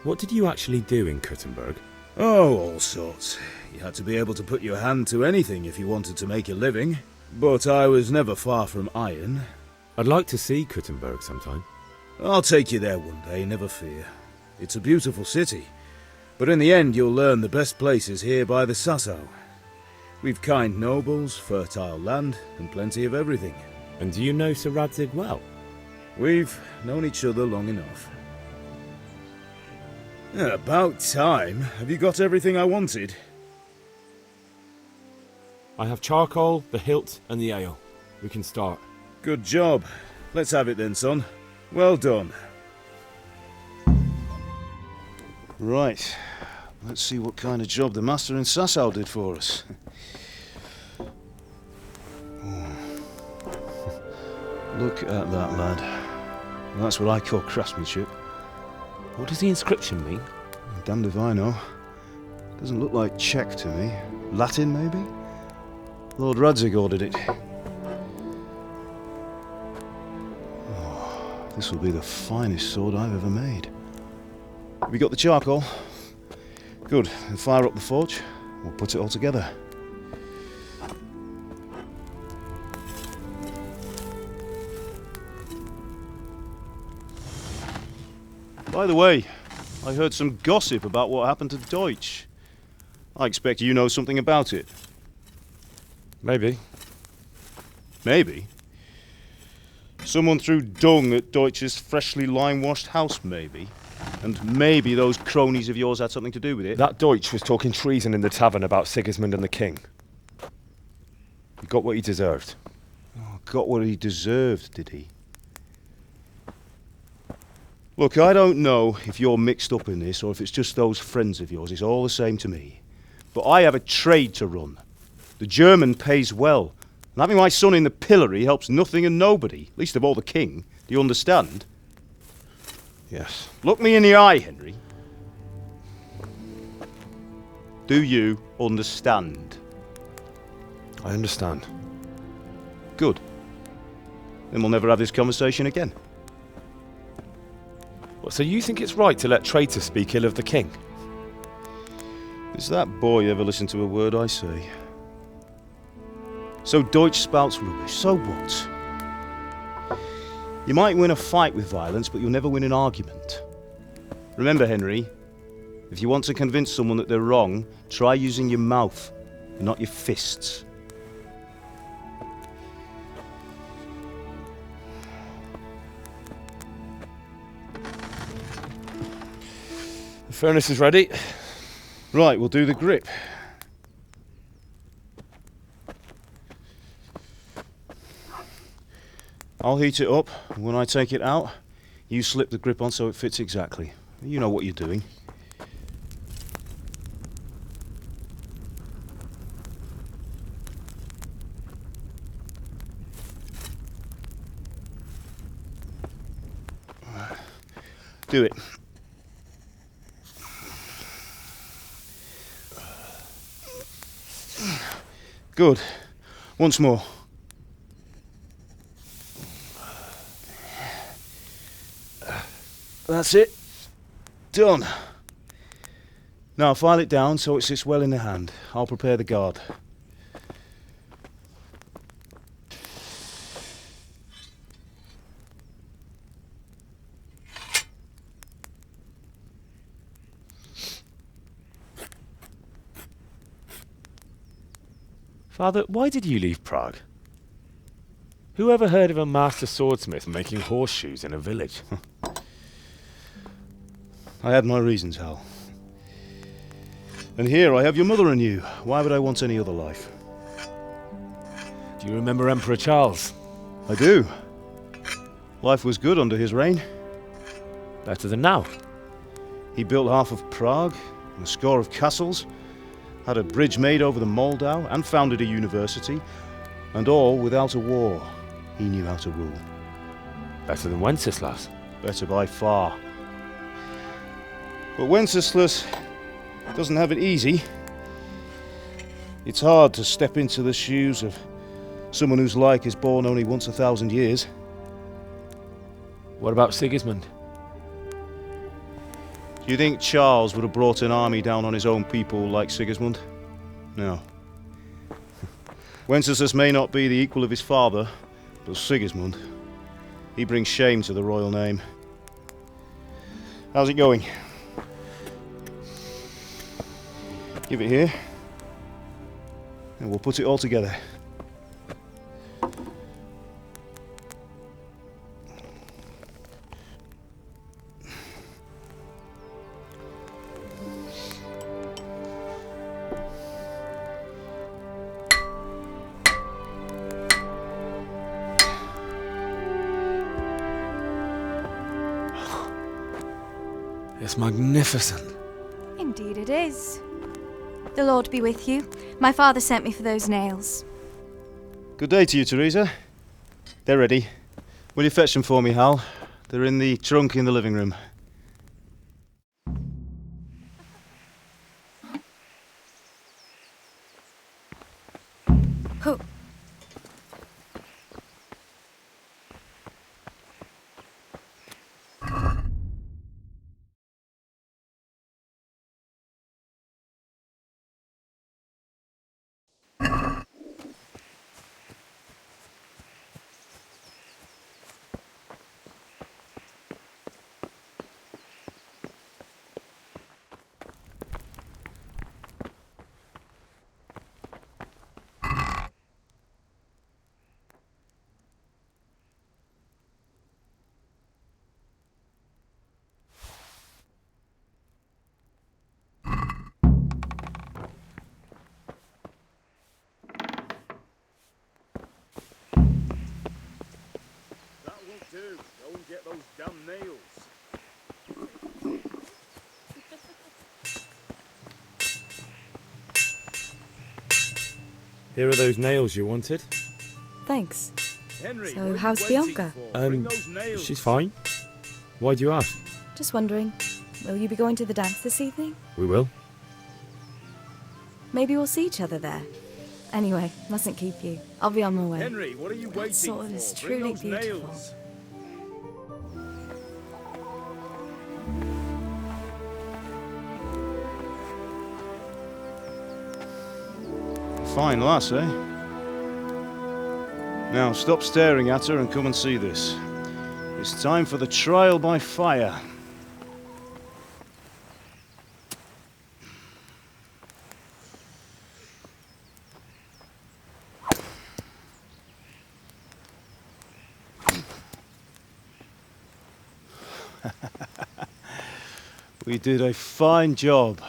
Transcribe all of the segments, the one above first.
What did you actually do in Kuttenberg? Oh, all sorts. You had to be able to put your hand to anything if you wanted to make a living. But I was never far from iron. I'd like to see Kuttenberg sometime. I'll take you there one day, never fear. It's a beautiful city. But in the end, you'll learn the best places here by the Sassau. We've kind nobles, fertile land, and plenty of everything. And do you know Sir Radzig well? We've known each other long enough. About time. Have you got everything I wanted? I have charcoal, the hilt, and the ale. We can start. Good job. Let's have it then, son. Well done. Right. Let's see what kind of job the master in Sassau did for us. Look at that, lad. That's what I call craftsmanship. What does the inscription mean? Damned if I know. Doesn't look like Czech to me. Latin, maybe? Lord Radzig ordered it. Oh, this will be the finest sword I've ever made. Have you got the charcoal? Good. Then fire up the forge. We'll put it all together. By the way, I heard some gossip about what happened to Deutsch. I expect you know something about it. Maybe. Maybe? Someone threw dung at Deutsch's freshly lime-washed house, maybe? And maybe those cronies of yours had something to do with it? That Deutsch was talking treason in the tavern about Sigismund and the king. He got what he deserved. Oh, got what he deserved, did he? Look, I don't know if you're mixed up in this or if it's just those friends of yours. It's all the same to me. But I have a trade to run. The German pays well. And having my son in the pillory helps nothing and nobody, least of all the king. Do you understand? Yes. Look me in the eye, Henry. Do you understand? I understand. Good. Then we'll never have this conversation again. What, so you think it's right to let traitors speak ill of the king? Does that boy ever listen to a word I say? So Deutsch spouts rubbish, so what? You might win a fight with violence, but you'll never win an argument. Remember, Henry, if you want to convince someone that they're wrong, try using your mouth, and not your fists. The furnace is ready. Right, we'll do the grip. I'll heat it up, and when I take it out, you slip the grip on so it fits exactly. You know what you're doing. Do it. Good. Once more. That's it. Done. Now file it down so it sits well in the hand. I'll prepare the guard. Father, why did you leave Prague? Who ever heard of a master swordsmith making horseshoes in a village? I had my reasons, Hal. And here I have your mother and you. Why would I want any other life? Do you remember Emperor Charles? I do. Life was good under his reign. Better than now. He built half of Prague, and a score of castles, had a bridge made over the Moldau, and founded a university, and all without a war. He knew how to rule. Better than Wenceslas. Better by far. But Wenceslas doesn't have it easy. It's hard to step into the shoes of someone whose like is born only once 1,000 years. What about Sigismund? Do you think Charles would have brought an army down on his own people like Sigismund? No. Wenceslas may not be the equal of his father, but Sigismund, he brings shame to the royal name. How's it going? Give it here, and we'll put it all together. It's magnificent. Indeed it is. The Lord be with you. My father sent me for those nails. Good day to you, Teresa. They're ready. Will you fetch them for me, Hal? They're in the trunk in the living room. Ho. Go and get those damn nails. Here are those nails you wanted. Thanks. Henry, So, how's Bianca? She's fine. Why do you ask? Just wondering, will you be going to the dance this evening? We will. Maybe we'll see each other there. Anyway, mustn't keep you. I'll be on my way. Henry, what are you waiting sword for? is Bring truly those beautiful. nails. Fine lass, eh? Now stop staring at her and come and see this. It's time for the trial by fire. We did a fine job.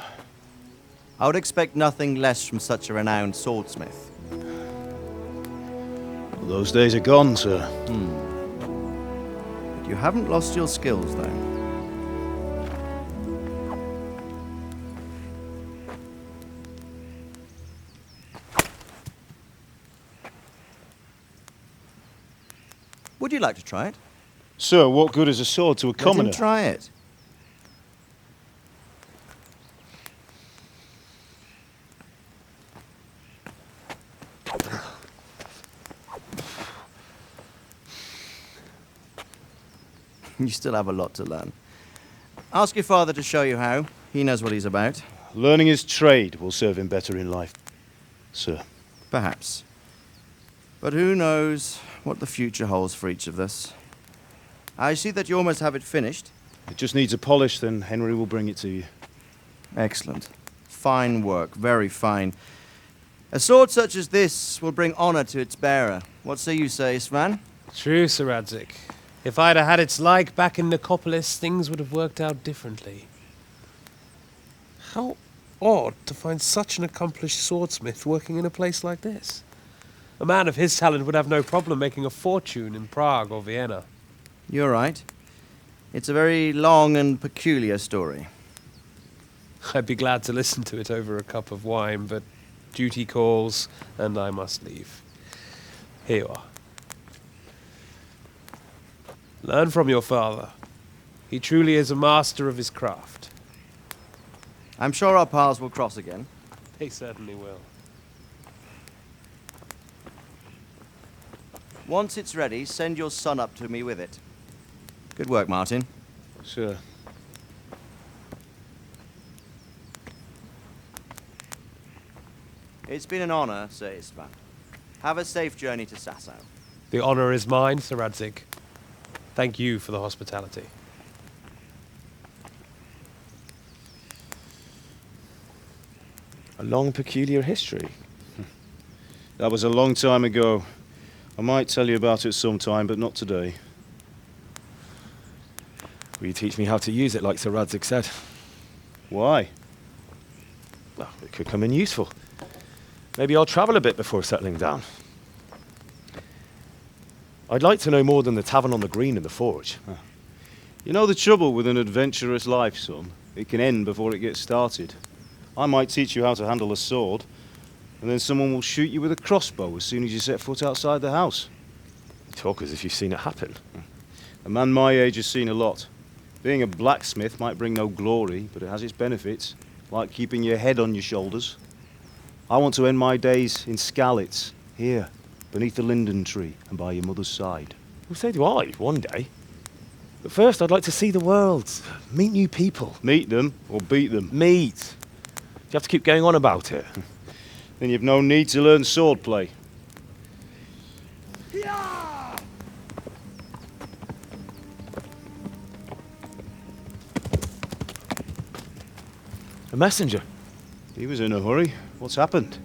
I would expect nothing less from such a renowned swordsmith. Well, those days are gone, sir. But you haven't lost your skills, though. Would you like to try it? Sir, what good is a sword to a Let commoner? him try it. You still have a lot to learn. Ask your father to show you how. He knows what he's about. Learning his trade will serve him better in life, sir. Perhaps. But who knows what the future holds for each of us. I see that you almost have it finished. It just needs a polish, then Henry will bring it to you. Excellent. Fine work, very fine. A sword such as this will bring honor to its bearer. What say you, Svan? True, Sir Radzik. If I'd have had its like back in Nicopolis, things would have worked out differently. How odd to find such an accomplished swordsmith working in a place like this. A man of his talent would have no problem making a fortune in Prague or Vienna. You're right. It's a very long and peculiar story. I'd be glad to listen to it over a cup of wine, but duty calls, and I must leave. Here you are. Learn from your father. He truly is a master of his craft. I'm sure our paths will cross again. They certainly will. Once it's ready, send your son up to me with it. Good work, Martin. Sir. It's been an honor, Sir Istvan. Have a safe journey to Sasau. The honor is mine, Sir Radzig. Thank you for the hospitality. A long, peculiar history. That was a long time ago. I might tell you about it sometime, but not today. Will you teach me how to use it like Sir Radzig said? Why? Well, it could come in useful. Maybe I'll travel a bit before settling down. I'd like to know more than the tavern on the green and the forge. You know the trouble with an adventurous life, son? It can end before it gets started. I might teach you how to handle a sword, and then someone will shoot you with a crossbow as soon as you set foot outside the house. You talk as if you've seen it happen. A man my age has seen a lot. Being a blacksmith might bring no glory, but it has its benefits, like keeping your head on your shoulders. I want to end my days in Skalitz, here, beneath the linden tree and by your mother's side. Well, so do I, one day. But first, I'd like to see the world, meet new people. Meet them or beat them. Meet. Do you have to keep going on about it? Then you've no need to learn swordplay. A messenger. He was in a hurry. What's happened?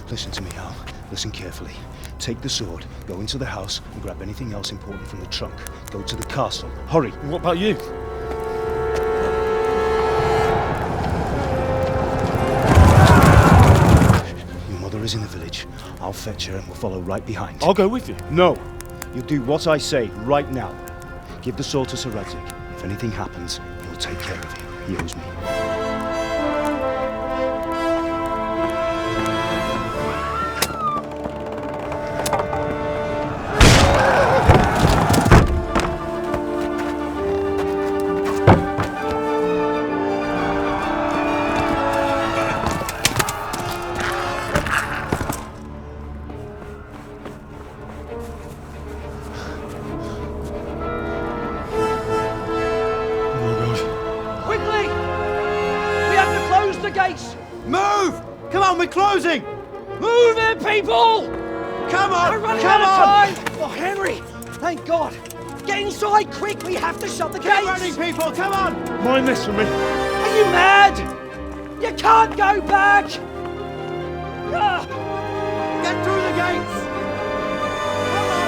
Listen to me, Al. Listen carefully. Take the sword, go into the house, and grab anything else important from the trunk. Go to the castle. Hurry! What about you? Your mother is in the village. I'll fetch her and we'll follow right behind. I'll go with you. No! You'll do what I say right now. Give the sword to Sir Radzig. If anything happens, he'll take care of you. He owes me. Move! Come on, we're closing! Move it, people! Come on! We're running Come out on! of time! Oh, Henry! Thank God! Get inside, quick! We have to shut the Get gates! running, people! Come on! Mind this for me. Are you mad? You can't go back! Ah! Get through the gates! Come on!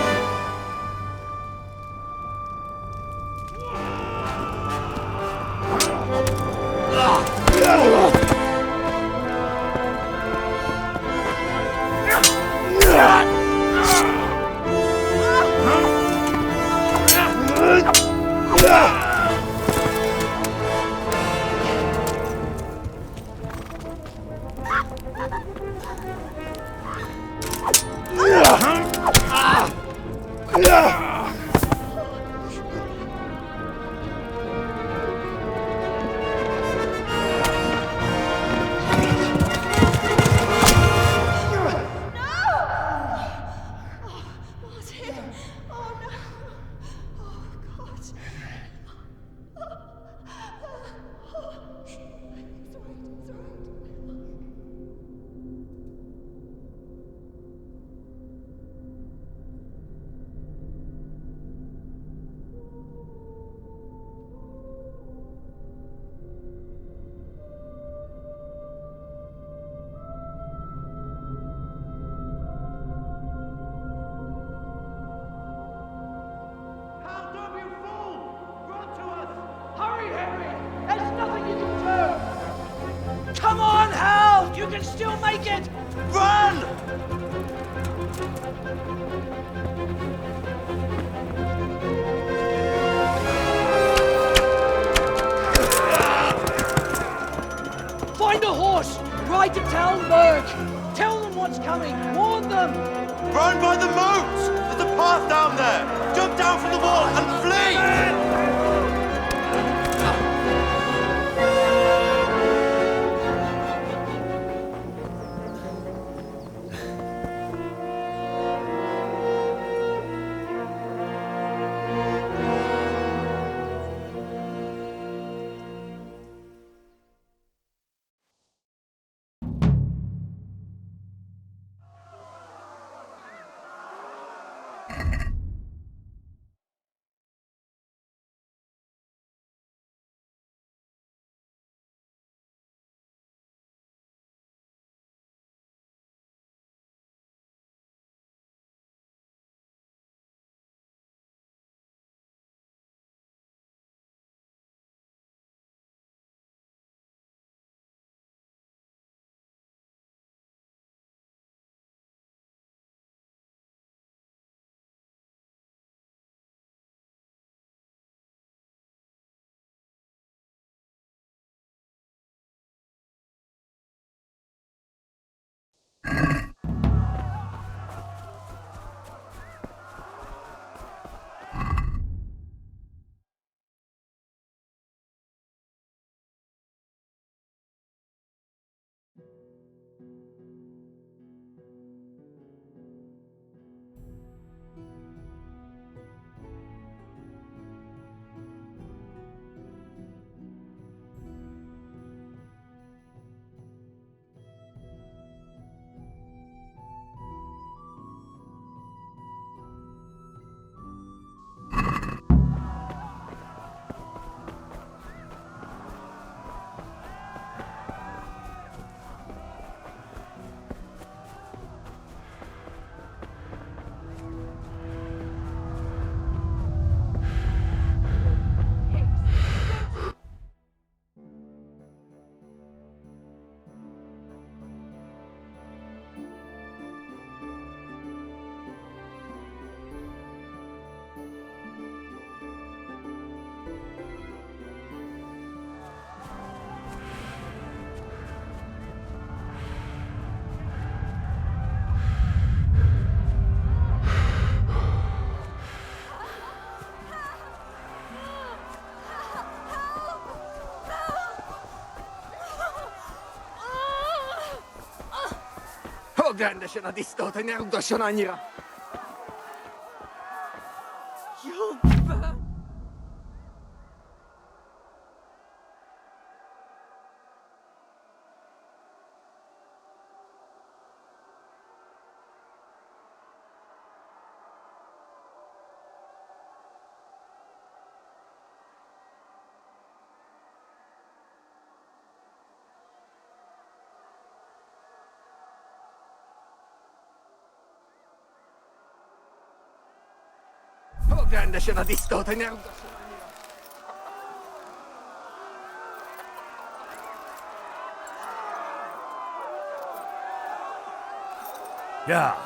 Try to tell Merc. Tell them what's coming. Warn them. Round by the moat! There's a path down there! Jump down from the wall and flee! Ogląda się na istotę, nie uda się na nira. Ogląda się na istotę, nie uda się na nira. Ja.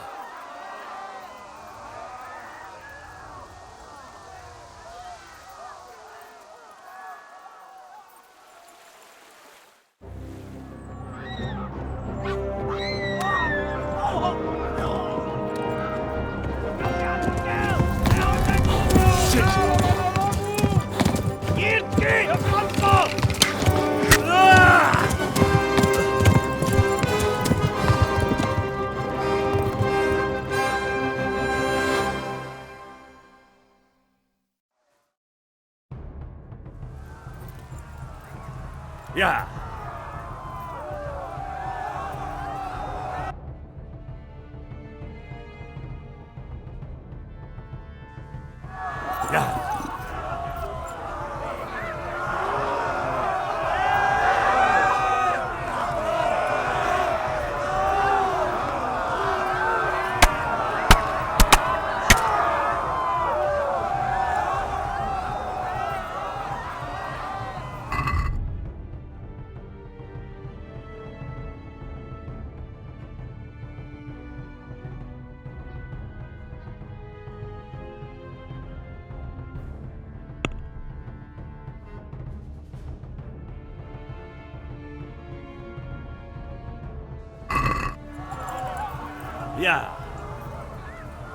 Ja. Ja. Yeah.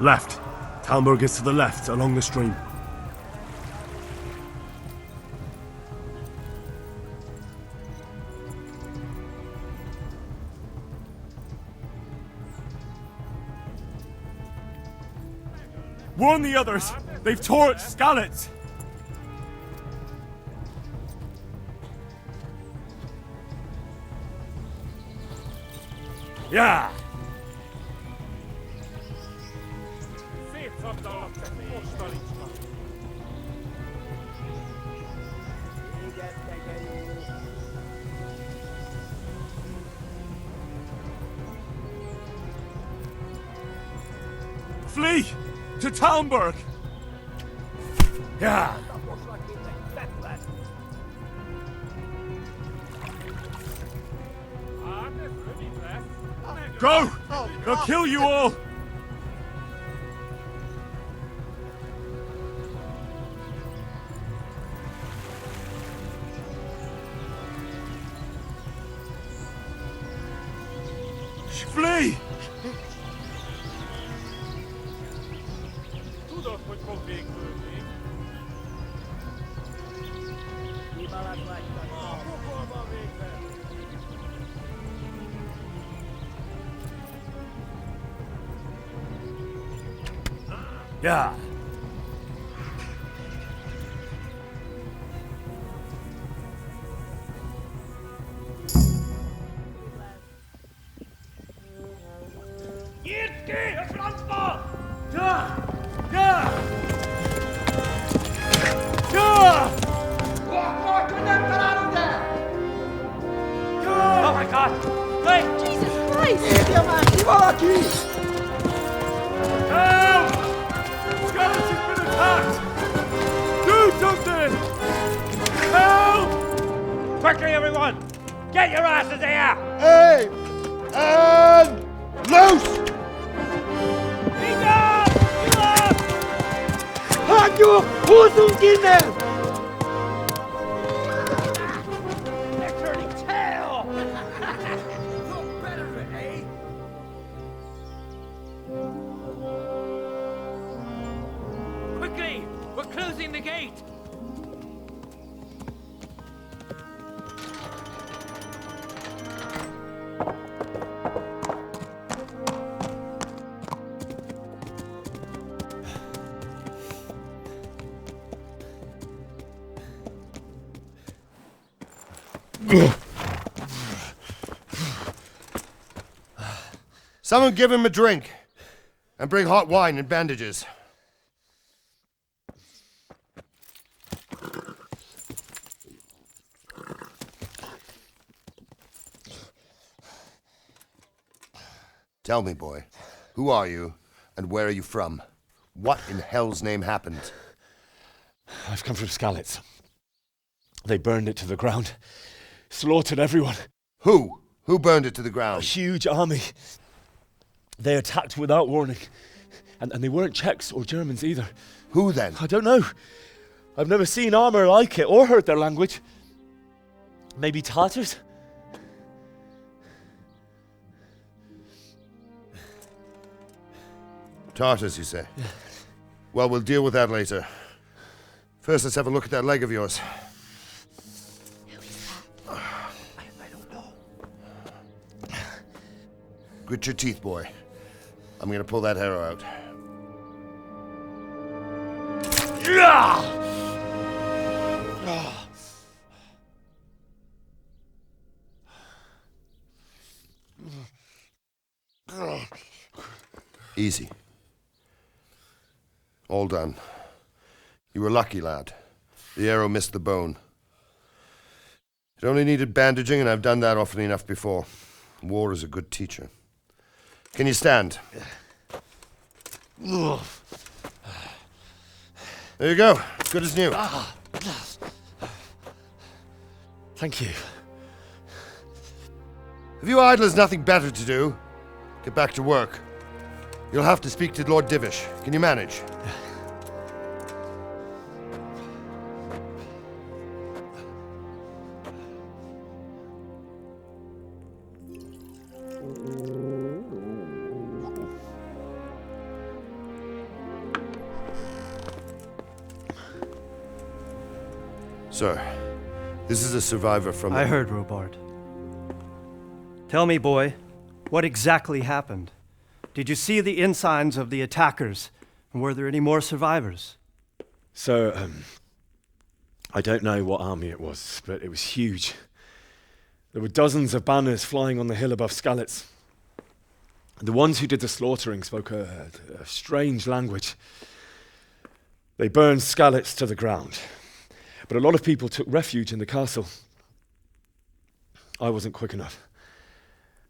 Left. Talmberg is to the left, along the stream. Warn the others! They've torched Skalitz! Yeah. Flee! To Talmberg! Yeah. Go! They'll kill you all! Flee! Yeah. Oh my God! Hey! Jesus Christ! Help! Skalitz has been attacked! Do something! Help! Quickly, everyone! Get your asses here! Aim! And loose! 한주 우승기네! They're turning tail! No better, eh? Quickly! We're closing the gate! Someone give him a drink. And bring hot wine and bandages. Tell me, boy, who are you and where are you from? What in hell's name happened? I've come from Skalitz. They burned it to the ground. Slaughtered everyone. Who? Who burned it to the A ground? huge army. They attacked without warning. And they weren't Czechs or Germans either. Who then? I don't know. I've never seen armor like it or heard their language. Maybe Tatars? Tartars, you say? Yeah. Well, we'll deal with that later. First, let's have a look at that leg of yours. I don't know. Grit your teeth, boy. I'm gonna pull that arrow out. Easy. All done. You were lucky, lad. The arrow missed the bone. It only needed bandaging, and I've done that often enough before. War is a good teacher. Can you stand? There you go. Good as new. Thank you. Have you idlers nothing better to do? Get back to work. You'll have to speak to Lord Divish. Can you manage? Sir, this is a survivor from... I heard, Robard. Tell me, boy, what exactly happened? Did you see the ensigns of the attackers? And were there any more survivors? So, I don't know what army it was, but it was huge. There were dozens of banners flying on the hill above Skalitz. The ones who did the slaughtering spoke a strange language. They burned Skalitz to the ground, but a lot of people took refuge in the castle. I wasn't quick enough.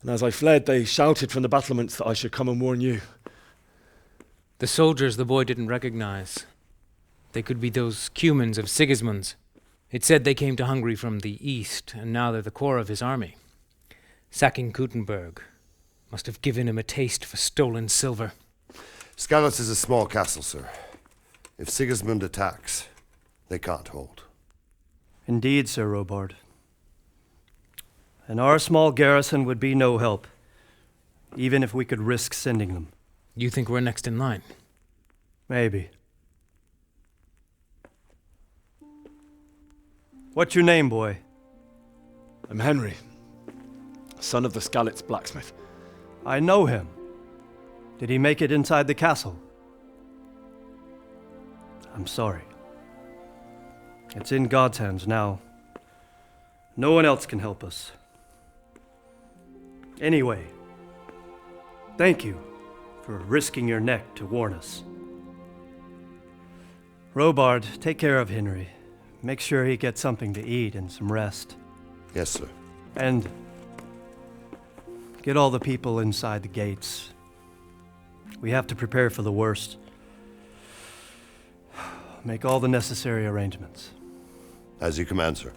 And as I fled, they shouted from the battlements that I should come and warn you. The soldiers the boy didn't recognize. They could be those Cumans of Sigismund's. It said they came to Hungary from the east, and now they're the core of his army. Sacking Kuttenberg must have given him a taste for stolen silver. Skalitz is a small castle, sir. If Sigismund attacks, they can't hold. Indeed, Sir Robard. And our small garrison would be no help, even if we could risk sending them. You think we're next in line? Maybe. What's your name, boy? I'm Henry, son of the Skalitz blacksmith. I know him. Did he make it inside the castle? I'm sorry. It's in God's hands now. No one else can help us. Anyway, thank you for risking your neck to warn us. Robard, take care of Henry. Make sure he gets something to eat and some rest. Yes, sir. And get all the people inside the gates. We have to prepare for the worst. Make all the necessary arrangements. As you command, sir.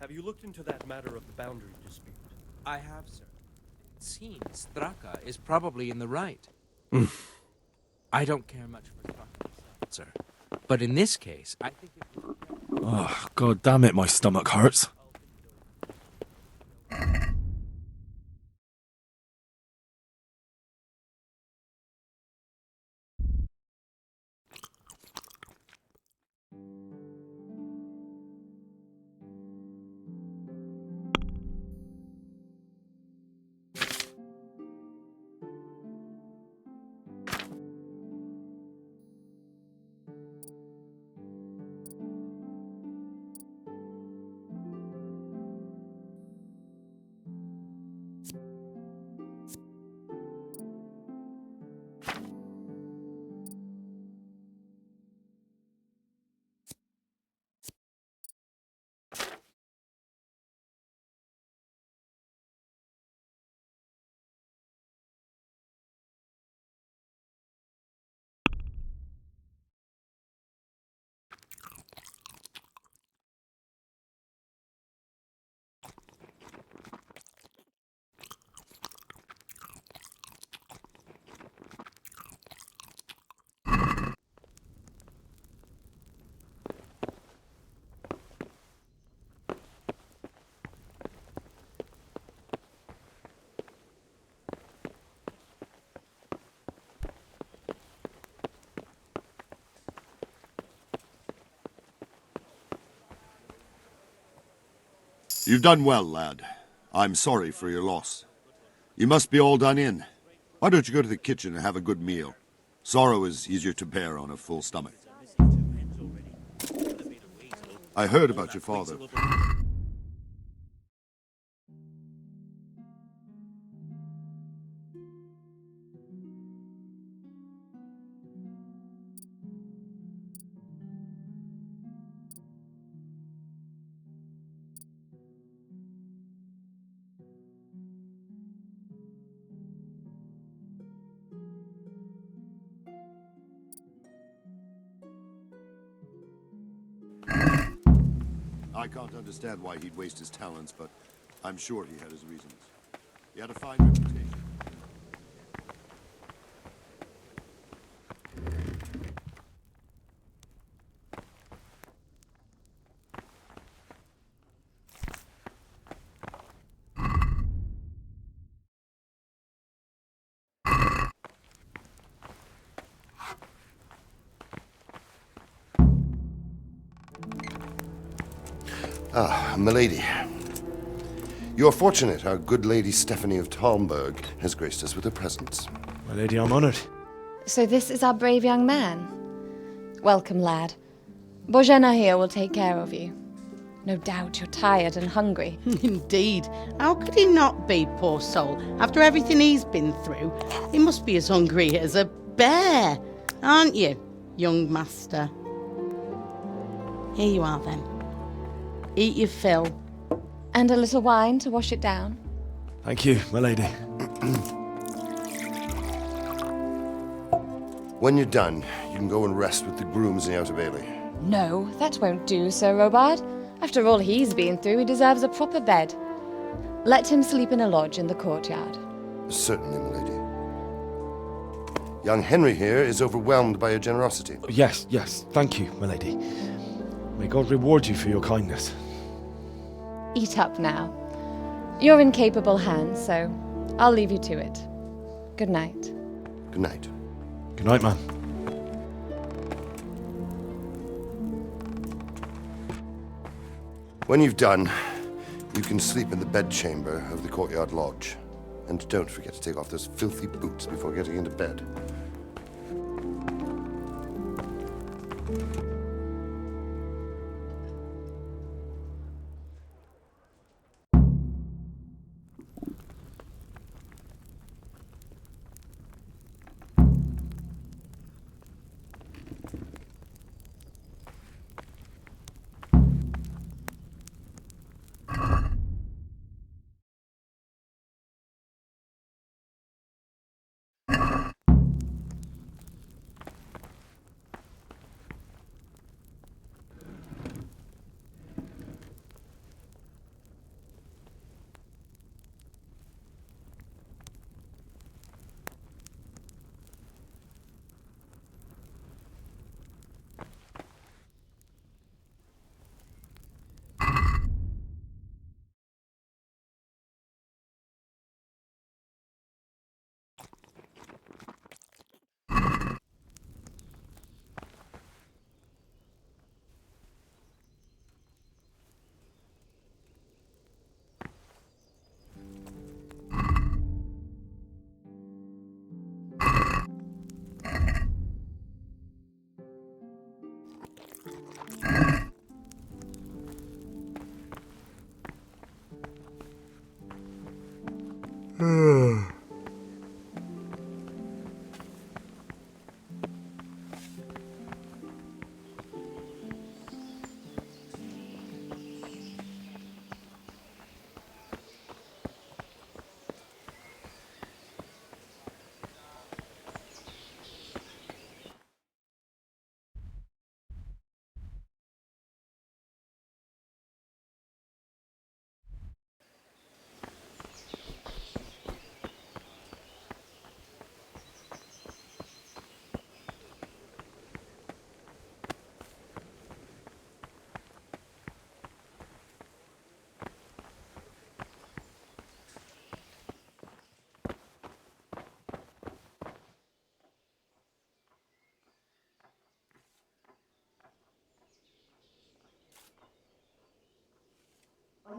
Have you looked into that matter of the boundary dispute? I have, sir. It seems Straka is probably in the right. I don't care much for Straka myself, sir. But in this case, I think it would... Oh, God damn it, my stomach hurts. You've done well, lad. I'm sorry for your loss. You must be all done in. Why don't you go to the kitchen and have a good meal? Sorrow is easier to bear on a full stomach. I heard about your father. I can't understand why he'd waste his talents, but I'm sure he had his reasons. He had a fine reputation. Ah, milady. You're fortunate our good lady Stephanie of Talmberg has graced us with her presence. My lady, I'm honored. So this is our brave young man. Welcome, lad. Bozhena here will take care of you. No doubt you're tired and hungry. Indeed. How could he not be, poor soul? After everything he's been through, he must be as hungry as a bear. Aren't you, young master? Here you are, then. Eat your fill. And a little wine to wash it down. Thank you, my lady. When you're done, you can go and rest with the grooms in the Outer Bailey. No, that won't do, Sir Robard. After all he's been through, he deserves a proper bed. Let him sleep in a lodge in the courtyard. Certainly, milady. Young Henry here is overwhelmed by your generosity. Yes, yes, thank you, my lady. May God reward you for your kindness. Eat up now. You're in capable hands, so I'll leave you to it. Good night. Good night. Good night, man. When you've done, you can sleep in the bedchamber of the courtyard lodge. And don't forget to take off those filthy boots before getting into bed.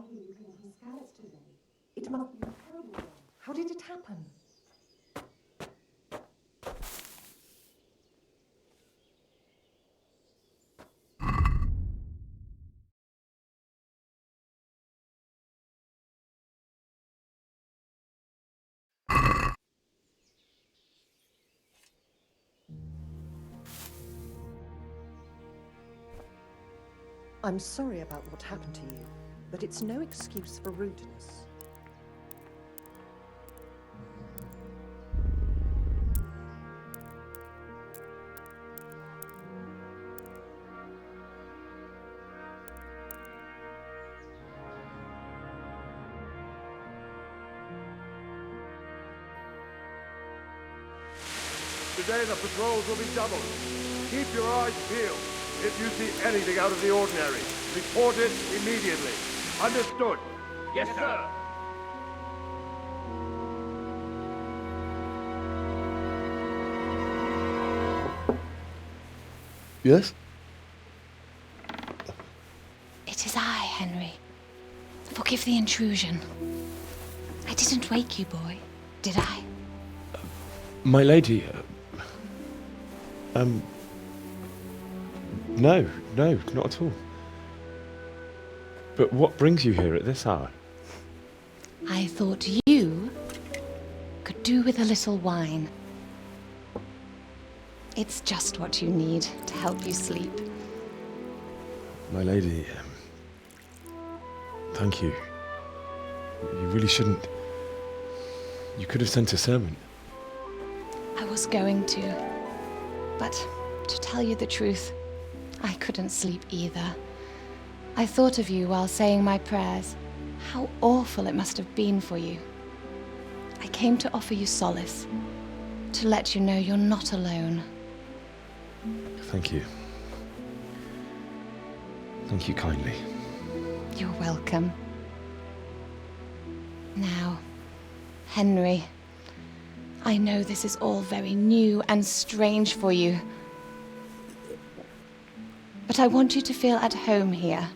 hear you painting scallops today? It must be a terrible one. How did it happen? I'm sorry about what happened to you, but it's no excuse for rudeness. Today the patrols will be doubled. Keep your eyes peeled. If you see anything out of the ordinary, report it immediately. Understood? Yes, sir. Yes? It is I, Henry. Forgive the intrusion. I didn't wake you, boy, did I? My lady, no, not at all. But what brings you here at this hour? I thought you could do with a little wine. It's just what you need to help you sleep. My lady, thank you. You really shouldn't. You could have sent a servant. I was going to, but to tell you the truth, I couldn't sleep either. I thought of you while saying my prayers. How awful it must have been for you. I came to offer you solace, to let you know you're not alone. Thank you. Thank you kindly. You're welcome. Now, Henry, I know this is all very new and strange for you, but I want you to feel at home here.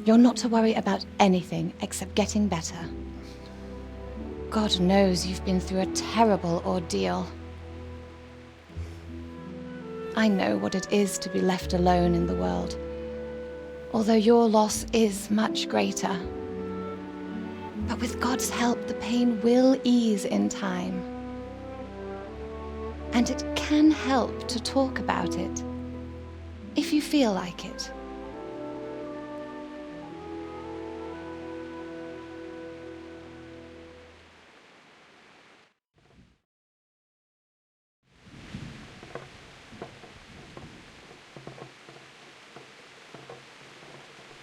You're not to worry about anything except getting better. God knows you've been through a terrible ordeal. I know what it is to be left alone in the world, although your loss is much greater. But with God's help, the pain will ease in time. And it can help to talk about it, if you feel like it.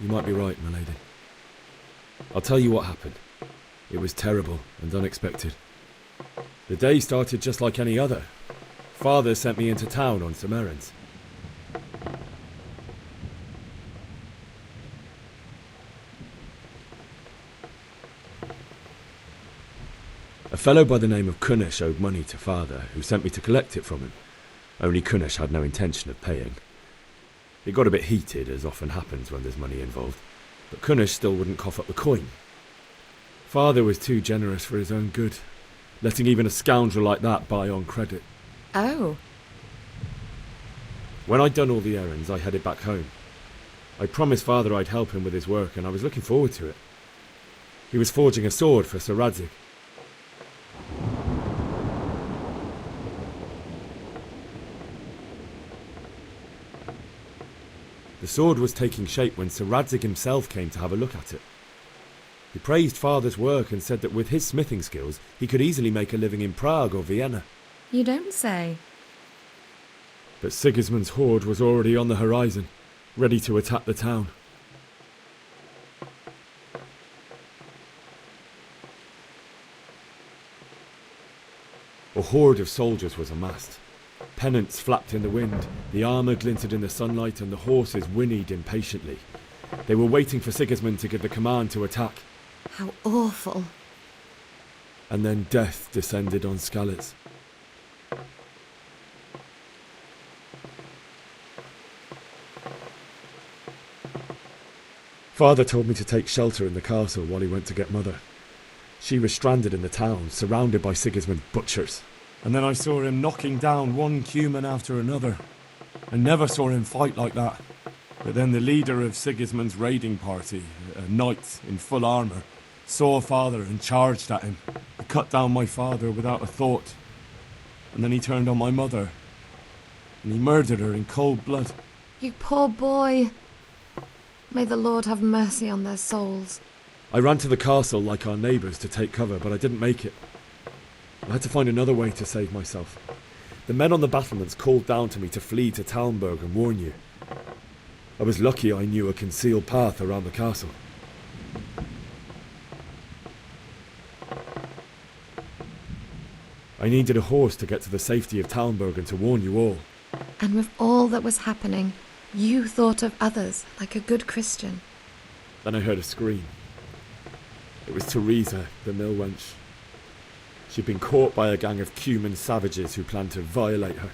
You might be right, my lady. I'll tell you what happened. It was terrible and unexpected. The day started just like any other. Father sent me into town on some errands. A fellow by the name of Kunish owed money to Father, who sent me to collect it from him. Only Kunish had no intention of paying. It got a bit heated, as often happens when there's money involved, but Kunish still wouldn't cough up the coin. Father was too generous for his own good, letting even a scoundrel like that buy on credit. Oh. When I'd done all the errands, I headed back home. I promised Father I'd help him with his work, and I was looking forward to it. He was forging a sword for Sir Radzig. The sword was taking shape when Sir Radzig himself came to have a look at it. He praised Father's work and said that with his smithing skills, he could easily make a living in Prague or Vienna. You don't say. But Sigismund's horde was already on the horizon, ready to attack the town. A horde of soldiers was amassed. Pennants flapped in the wind, the armour glinted in the sunlight, and the horses whinnied impatiently. They were waiting for Sigismund to give the command to attack. How awful. And then death descended on Skalitz. Father told me to take shelter in the castle while he went to get Mother. She was stranded in the town, surrounded by Sigismund's butchers. And then I saw him knocking down one Cuman after another. I never saw him fight like that. But then the leader of Sigismund's raiding party, a knight in full armour, saw Father and charged at him. He cut down my father without a thought. And then he turned on my mother. And he murdered her in cold blood. You poor boy. May the Lord have mercy on their souls. I ran to the castle like our neighbours to take cover, but I didn't make it. I had to find another way to save myself. The men on the battlements called down to me to flee to Talmberg and warn you. I was lucky I knew a concealed path around the castle. I needed a horse to get to the safety of Talmberg and to warn you all. And with all that was happening, you thought of others like a good Christian. Then I heard a scream. It was Teresa, the mill wench. She'd been caught by a gang of Cuman savages who planned to violate her.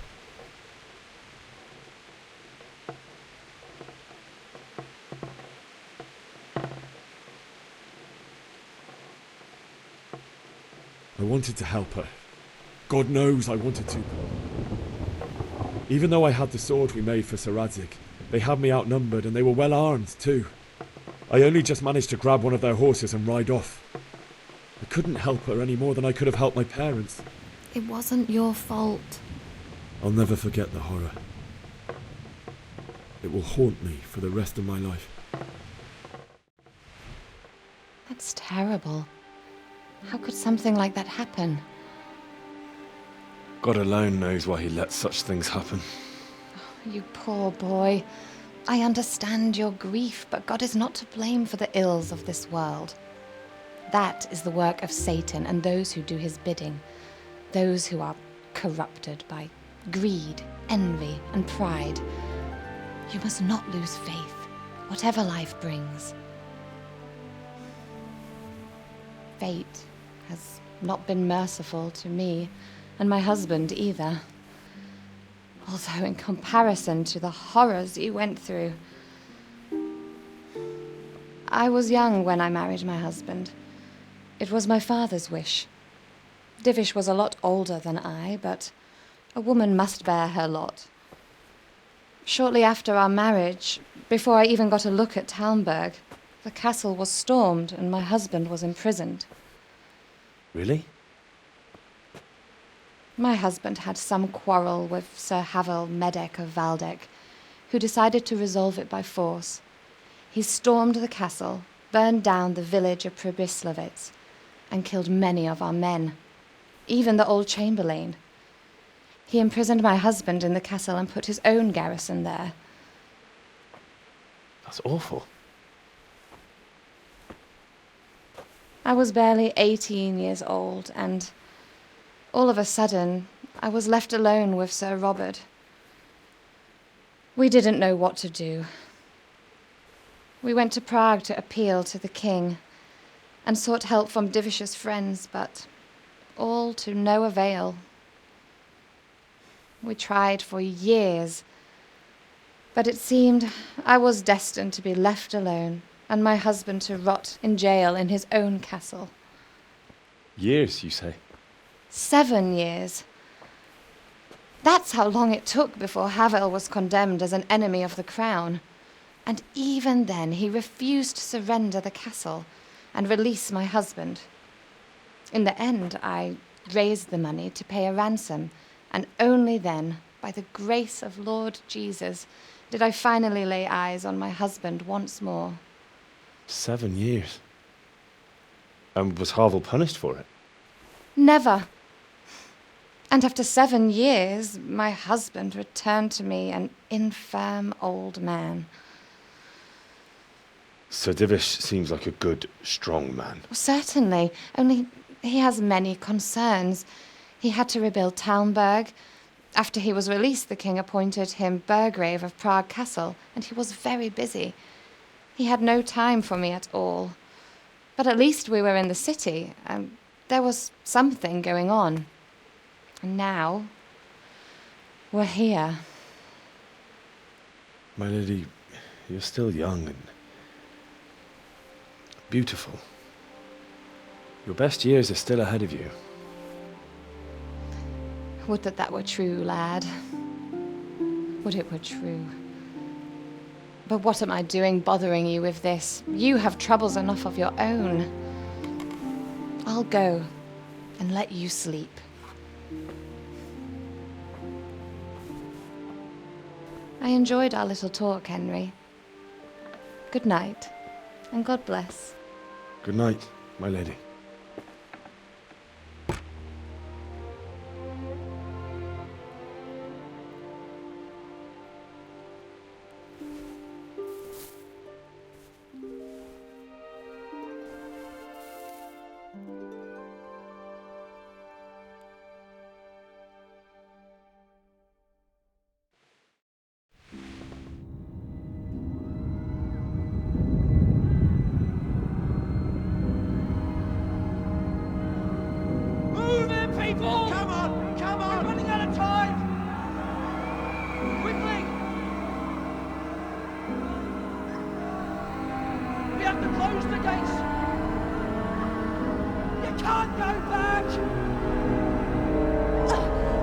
I wanted to help her. God knows I wanted to. Even though I had the sword we made for Sir Radzig, they had me outnumbered and they were well armed too. I only just managed to grab one of their horses and ride off. I couldn't help her any more than I could have helped my parents. It wasn't your fault. I'll never forget the horror. It will haunt me for the rest of my life. That's terrible. How could something like that happen? God alone knows why he lets such things happen. You poor boy. I understand your grief, but God is not to blame for the ills of this world. That is the work of Satan and those who do his bidding. Those who are corrupted by greed, envy, and pride. You must not lose faith, whatever life brings. Fate has not been merciful to me, and my husband either. Although in comparison to the horrors you went through. I was young when I married my husband. It was my father's wish. Divish was a lot older than I, but a woman must bear her lot. Shortly after our marriage, before I even got a look at Talmberg, the castle was stormed and my husband was imprisoned. Really? My husband had some quarrel with Sir Havel Medek of Valdek, who decided to resolve it by force. He stormed the castle, burned down the village of Pribyslavitz, and killed many of our men, even the old chamberlain. He imprisoned my husband in the castle and put his own garrison there. That's awful. I was barely 18 years old, and all of a sudden, I was left alone with Sir Robert. We didn't know what to do. We went to Prague to appeal to the king and sought help from Divish's friends, but all to no avail. We tried for years, but it seemed I was destined to be left alone and my husband to rot in jail in his own castle. Years, you say? 7 years. That's how long it took before Havel was condemned as an enemy of the crown. And even then he refused to surrender the castle and release my husband. In the end, I raised the money to pay a ransom, and only then, by the grace of Lord Jesus, did I finally lay eyes on my husband once more. 7 years? And was Havel punished for it? Never. And after 7 years, my husband returned to me an infirm old man. Sir Divish seems like a good, strong man. Certainly, only he has many concerns. He had to rebuild Talmberg. After he was released, the king appointed him Burgrave of Prague Castle, and he was very busy. He had no time for me at all. But at least we were in the city, and there was something going on. And now, we're here. My lady, you're still young, and beautiful. Your best years are still ahead of you. Would that that were true, lad. Would it were true. But what am I doing bothering you with this? You have troubles enough of your own. I'll go and let you sleep. I enjoyed our little talk, Henry. Good night, and God bless. Good night, my lady. Move it, people! Come on! Come on! We're running out of time! Quickly! We have to close the gates! You can't go back!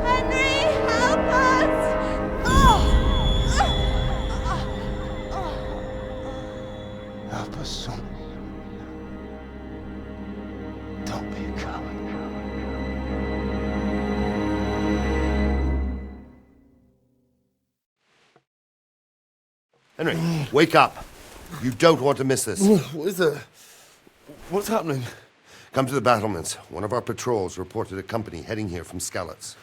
Henry, help us! Help us, son. Don't be a coward. Henry, wake up. You don't want to miss this. What is it? What's happening? Come to the battlements. One of our patrols reported a company heading here from Skalitz.